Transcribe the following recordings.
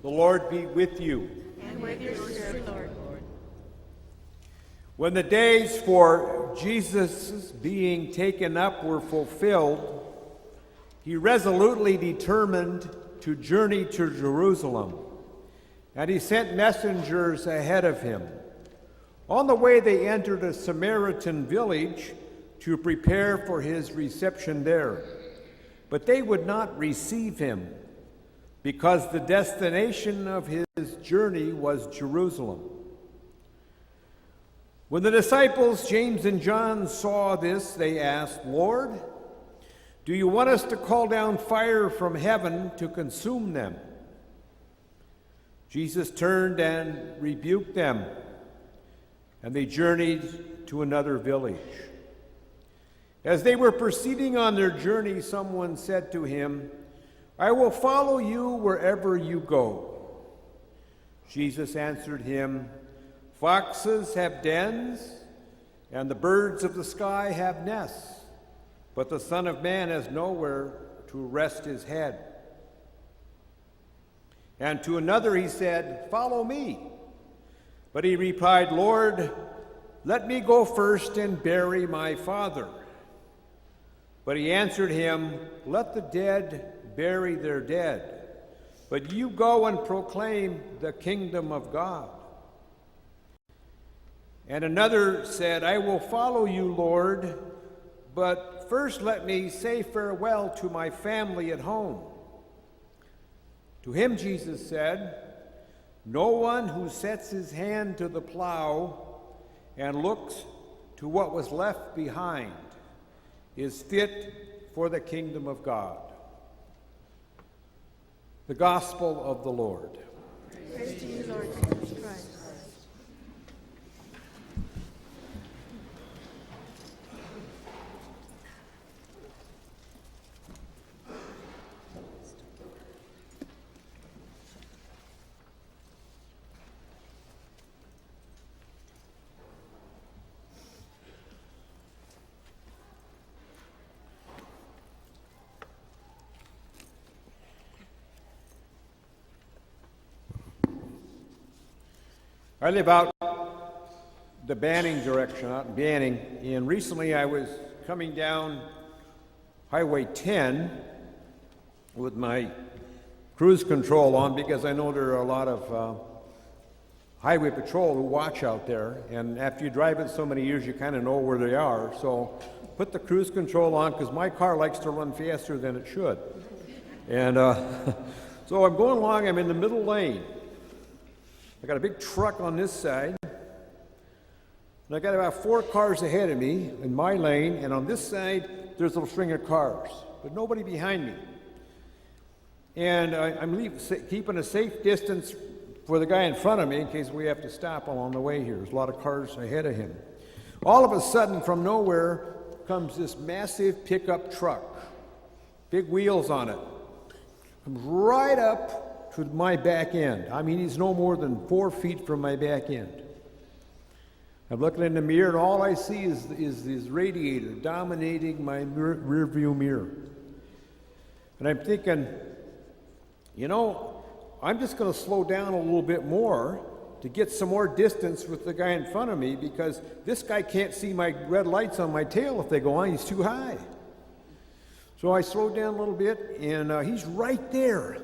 The Lord be with you. And with your spirit, Lord. When the days for Jesus' being taken up were fulfilled, he resolutely determined to journey to Jerusalem, and he sent messengers ahead of him. On the way, they entered a Samaritan village to prepare for his reception there. But they would not receive him, because the destination of his journey was Jerusalem. When the disciples, James and John, saw this, they asked, "Lord, do you want us to call down fire from heaven to consume them?" Jesus turned and rebuked them, and they journeyed to another village. As they were proceeding on their journey, someone said to him, "I will follow you wherever you go." Jesus answered him, "Foxes have dens, and the birds of the sky have nests, but the Son of Man has nowhere to rest his head." And to another he said, "Follow me." But he replied, "Lord, let me go first and bury my father." But he answered him, "Let the dead bury their dead, but you go and proclaim the kingdom of God." And another said, "I will follow you, Lord, but first let me say farewell to my family at home." To him Jesus said, "No one who sets his hand to the plow and looks to what was left behind is fit for the kingdom of God." The Gospel of the Lord. Praise to you, Lord Jesus Christ. I live out the Banning direction, out in Banning, and recently I was coming down Highway 10 with my cruise control on because I know there are a lot of highway patrol who watch out there, and after you drive it so many years you kind of know where they are, so put the cruise control on because my car likes to run faster than it should. And so I'm going along, I'm in the middle lane. I got a big truck on this side, and I got about 4 cars ahead of me in my lane, and on this side, there's a little string of cars, but nobody behind me. And I'm keeping a safe distance for the guy in front of me in case we have to stop along the way here. There's a lot of cars ahead of him. All of a sudden, from nowhere, comes this massive pickup truck, big wheels on it, comes right up to my back end. I mean, he's no more than 4 feet from my back end. I'm looking in the mirror, and all I see is this radiator dominating my rear view mirror. And I'm thinking, you know, I'm just going to slow down a little bit more to get some more distance with the guy in front of me because this guy can't see my red lights on my tail if they go on. He's too high. So I slowed down a little bit, and he's right there.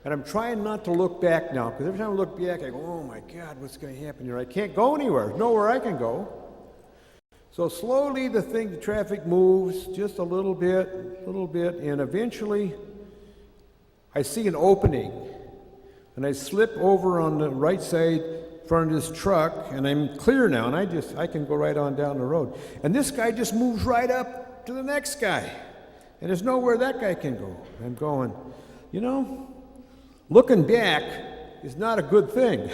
And I'm trying not to look back now, because every time I look back, I go, "Oh my God, what's going to happen here? I can't go anywhere. There's nowhere I can go." So slowly the traffic moves just a little bit, and eventually I see an opening. And I slip over on the right side in front of this truck, and I'm clear now, and I can go right on down the road. And this guy just moves right up to the next guy. And there's nowhere that guy can go. I'm going, you know, looking back is not a good thing.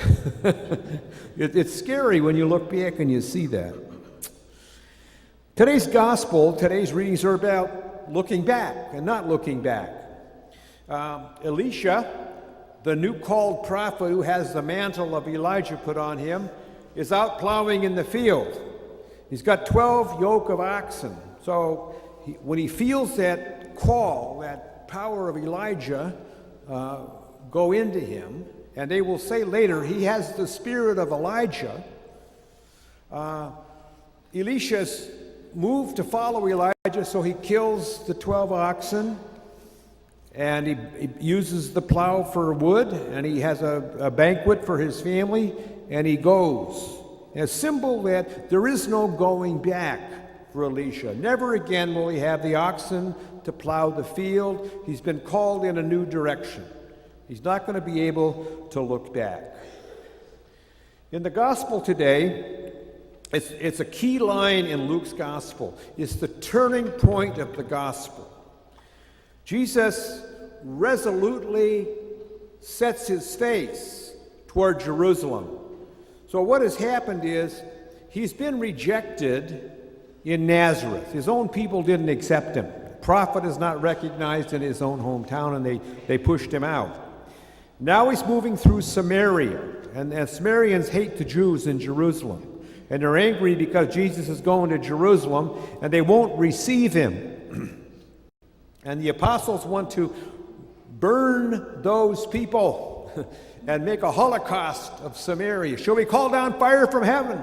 It's scary when you look back and you see that. Today's readings are about looking back and not looking back. Elisha, the new called prophet who has the mantle of Elijah put on him, is out plowing in the field. He's got 12 yoke of oxen. So when he feels that call, that power of Elijah, go into him, and they will say later he has the spirit of Elijah. Elisha's moved to follow Elijah, so he kills the 12 oxen, and he uses the plow for wood, and he has a banquet for his family, and he goes. A symbol that there is no going back for Elisha. Never again will he have the oxen to plow the field. He's been called in a new direction. He's not going to be able to look back. In the gospel today, it's a key line in Luke's gospel. It's the turning point of the gospel. Jesus resolutely sets his face toward Jerusalem. So what has happened is he's been rejected in Nazareth. His own people didn't accept him. Prophet is not recognized in his own hometown, and they pushed him out. Now he's moving through Samaria, and Samaritans hate the Jews in Jerusalem. And they're angry because Jesus is going to Jerusalem, and they won't receive him. And the apostles want to burn those people and make a holocaust of Samaria. Shall we call down fire from heaven?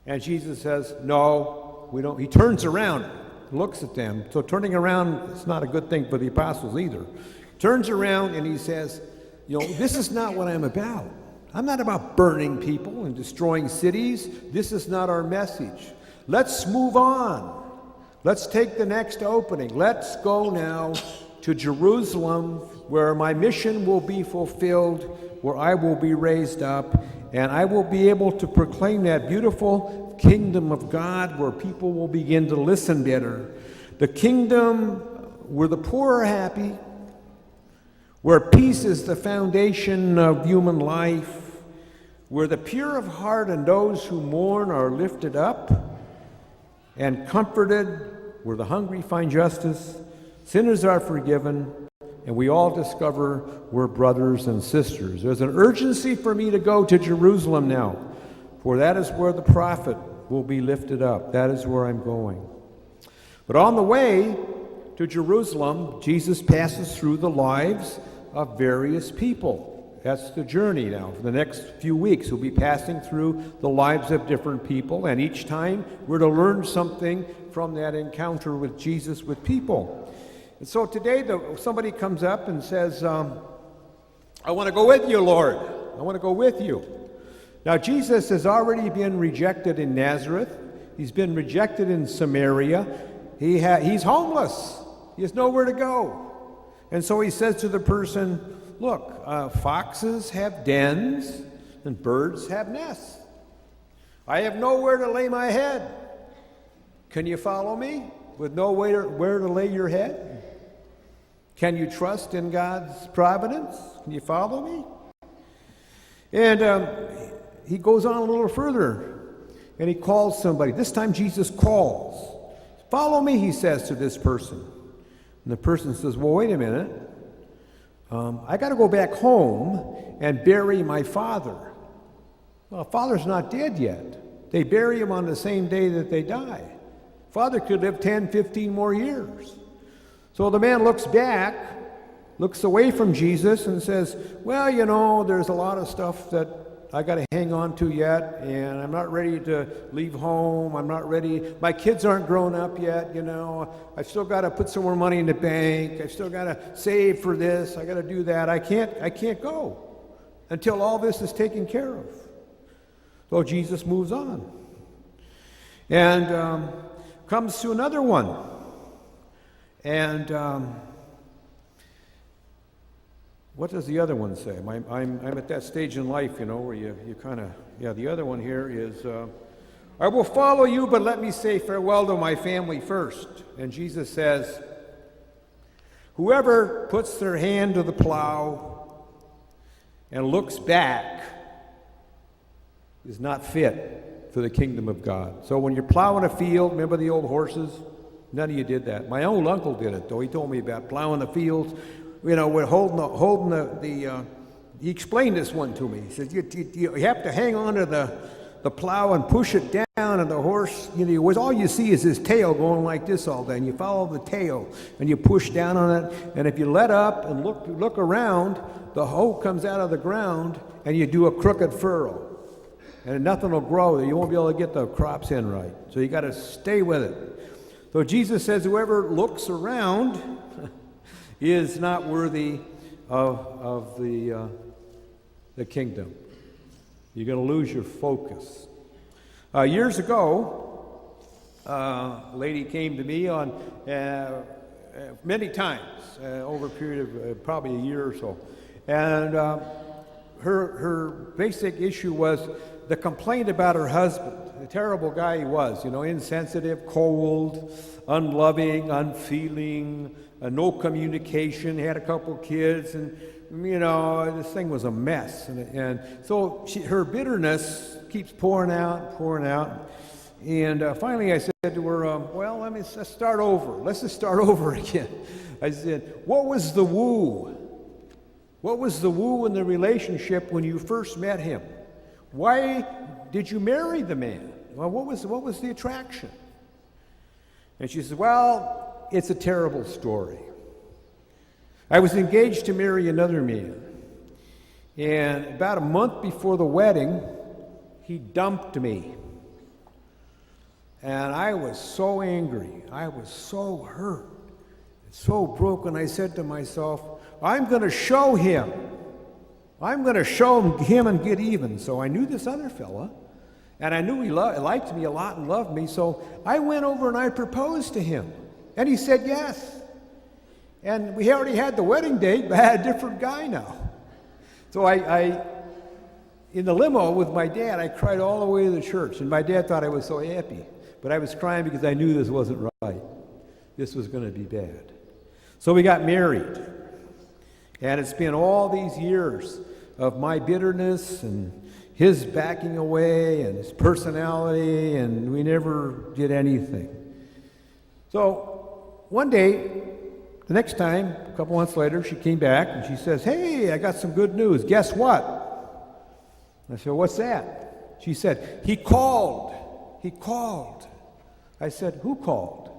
And Jesus says, no, we don't. He turns around, looks at them. So turning around is not a good thing for the apostles either. Turns around and he says, this is not what I'm about. I'm not about burning people and destroying cities. This is not our message. Let's move on. Let's take the next opening. Let's go now to Jerusalem, where my mission will be fulfilled, where I will be raised up, and I will be able to proclaim that beautiful kingdom of God where people will begin to listen better. The kingdom where the poor are happy, where peace is the foundation of human life, where the pure of heart and those who mourn are lifted up and comforted, where the hungry find justice, sinners are forgiven, and we all discover we're brothers and sisters. There's an urgency for me to go to Jerusalem now, for that is where the prophet will be lifted up. That is where I'm going. But on the way to Jerusalem, Jesus passes through the lives of various people. That's the journey now. For the next few weeks, we'll be passing through the lives of different people, and each time we're to learn something from that encounter with Jesus with people. And so today, somebody comes up and says, I want to go with you, Lord. I want to go with you. Now, Jesus has already been rejected in Nazareth. He's been rejected in Samaria. He's homeless. He has nowhere to go. And so he says to the person, look, foxes have dens and birds have nests. I have nowhere to lay my head. Can you follow me with nowhere where to lay your head? Can you trust in God's providence? Can you follow me? And he goes on a little further, and he calls somebody. This time Jesus calls. Follow me, he says to this person. And the person says, well, wait a minute. I got to go back home and bury my father. Well, father's not dead yet. They bury him on the same day that they die. Father could live 10, 15 more years. So the man looks back, looks away from Jesus and says, well, there's a lot of stuff that I got to hang on to yet, and I'm not ready to leave home. I'm not ready. My kids aren't grown up yet, I've still got to put some more money in the bank. I've still got to save for this. I got to do that. I can't go until all this is taken care of. So Jesus moves on and comes to another one. And what does the other one say? I'm at that stage in life, where you kind of, the other one here is, I will follow you, but let me say farewell to my family first. And Jesus says, whoever puts their hand to the plow and looks back is not fit for the kingdom of God. So when you're plowing a field, remember the old horses? None of you did that. My old uncle did it, though. He told me about plowing the fields. We're holding the he explained this one to me. He said, you have to hang on to the plow and push it down, and the horse, all you see is his tail going like this all day, and you follow the tail, and you push down on it, and if you let up and look around, the hoe comes out of the ground, and you do a crooked furrow. And nothing will grow. You won't be able to get the crops in right. So you got to stay with it. So Jesus says whoever looks around is not worthy of the kingdom. You're going to lose your focus. Years ago, a lady came to me on many times over a period of probably a year or so. And her basic issue was the complaint about her husband, the terrible guy he was, insensitive, cold, unloving, unfeeling, no communication, had a couple kids, and, this thing was a mess. And so her bitterness keeps pouring out. And finally I said to her, let's start over. Let's just start over again. I said, what was the woo? What was the woo in the relationship when you first met him? Why did you marry the man? Well, what was the attraction? And she said, well, it's a terrible story. I was engaged to marry another man. And about a month before the wedding, he dumped me. And I was so angry. I was so hurt, so broken. I said to myself, I'm going to show him. I'm going to show him and get even. So I knew this other fella, and I knew he liked me a lot and loved me. So I went over and I proposed to him, and he said yes. And we already had the wedding date, but I had a different guy now. So I in the limo with my dad, I cried all the way to the church, and my dad thought I was so happy. But I was crying because I knew this wasn't right. This was going to be bad. So we got married. And it's been all these years of my bitterness and his backing away and his personality, and we never did anything. So one day, the next time, a couple months later, she came back and she says, hey, I got some good news. Guess what? I said, what's that? She said, he called. He called. I said, who called?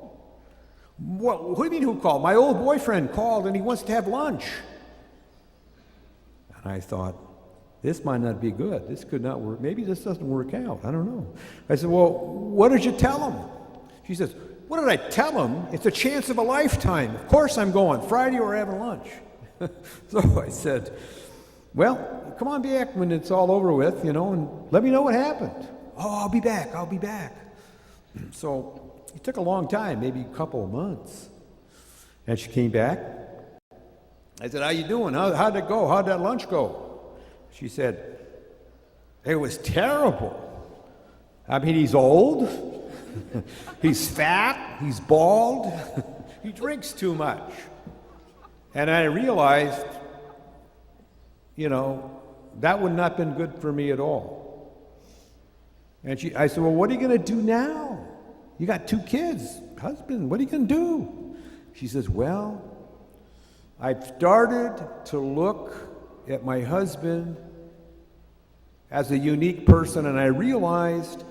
What do you mean who called? My old boyfriend called and he wants to have lunch. And I thought, this might not be good. This could not work. Maybe this doesn't work out. I don't know. I said, well, what did you tell him? She says, what did I tell him? It's a chance of a lifetime. Of course I'm going. Friday we're having lunch. So I said, well, come on back when it's all over with, and let me know what happened. Oh, I'll be back. So it took a long time, maybe a couple of months. And she came back. I said, how you doing? How'd it go? How'd that lunch go? She said, it was terrible. I mean, he's old. He's fat. He's bald. He drinks too much. And I realized, that would not have been good for me at all. And I said, well, what are you going to do now? You got 2 kids, husband, what are you going to do? She says, well, I've started to look at my husband as a unique person, and I realized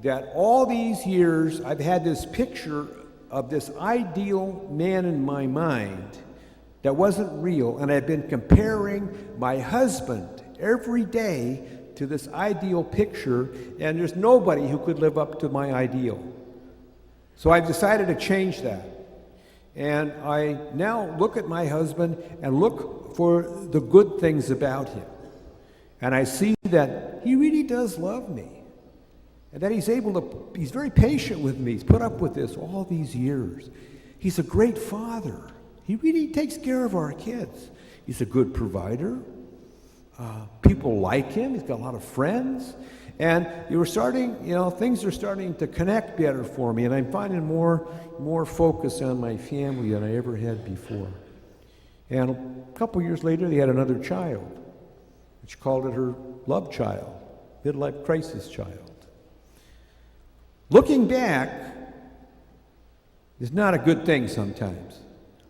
that all these years I've had this picture of this ideal man in my mind that wasn't real, and I've been comparing my husband every day to this ideal picture, and there's nobody who could live up to my ideal. So I've decided to change that. And I now look at my husband and look for the good things about him. And I see that he really does love me. And that he's very patient with me. He's put up with this all these years. He's a great father. He really takes care of our kids. He's a good provider. People like him. He's got a lot of friends. And things are starting to connect better for me. And I'm finding more focus on my family than I ever had before. And a couple years later, they had another child. She called it her love child, midlife crisis child. Looking back is not a good thing sometimes.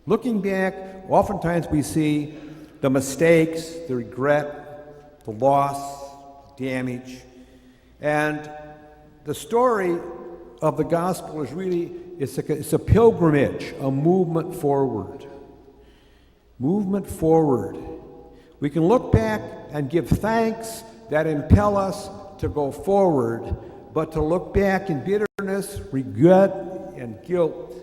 Looking back, oftentimes we see the mistakes, the regret, the loss, damage. And the story of the gospel is really, it's a pilgrimage, a movement forward. Movement forward. We can look back and give thanks that impel us to go forward, but to look back in bitterness, regret, and guilt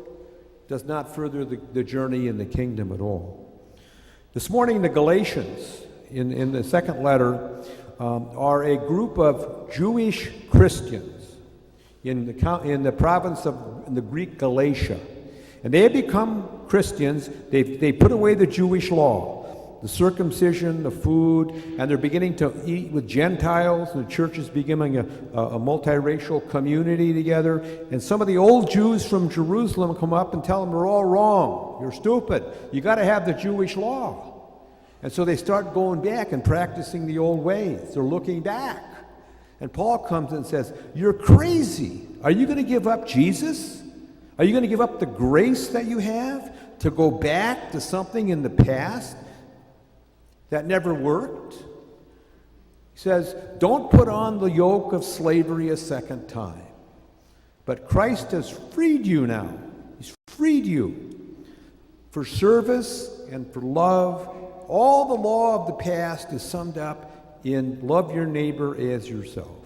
does not further the journey in the kingdom at all. This morning, the Galatians, in the second letter, are a group of Jewish Christians in the province of the Greek Galatia. And they have become Christians. They put away the Jewish law, the circumcision, the food, and they're beginning to eat with Gentiles. The church is becoming a multiracial community together. And some of the old Jews from Jerusalem come up and tell them they're all wrong. You're stupid. You got to have the Jewish law. And so they start going back and practicing the old ways. They're looking back. And Paul comes and says, you're crazy. Are you going to give up Jesus? Are you going to give up the grace that you have to go back to something in the past that never worked? He says, don't put on the yoke of slavery a second time. But Christ has freed you now. He's freed you for service and for love. All the law of the past is summed up in love your neighbor as yourself.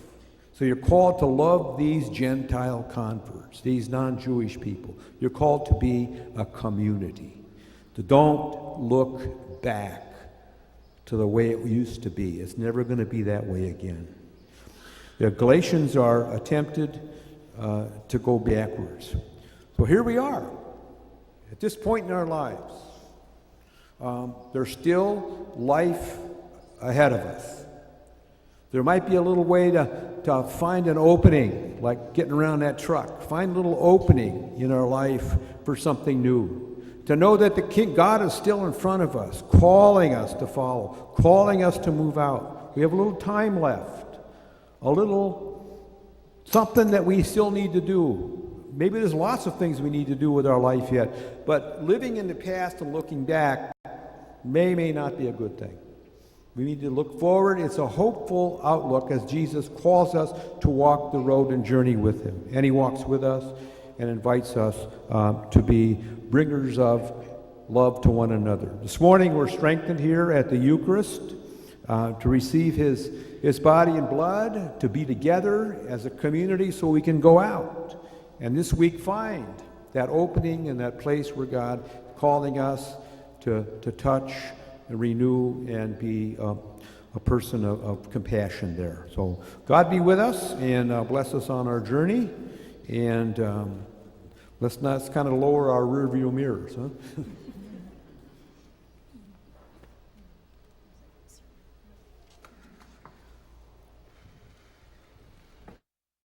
So you're called to love these Gentile converts, these non-Jewish people. You're called to be a community. To don't look back to the way it used to be. It's never going to be that way again. The Galatians are attempted to go backwards. So here we are, at this point in our lives. There's still life ahead of us. There might be a little way to find an opening, like getting around that truck. Find a little opening in our life for something new. To know that God is still in front of us, calling us to follow, calling us to move out. We have a little time left, a little something that we still need to do. Maybe there's lots of things we need to do with our life yet, but living in the past and looking back may not be a good thing. We need to look forward. It's a hopeful outlook as Jesus calls us to walk the road and journey with him. And he walks with us and invites us to be bringers of love to one another. This morning we're strengthened here at the Eucharist to receive his body and blood, to be together as a community so we can go out. And this week find that opening and that place where God is calling us to touch and renew and be a person of compassion there. So God be with us and bless us on our journey. And let's kind of lower our rear view mirrors, huh?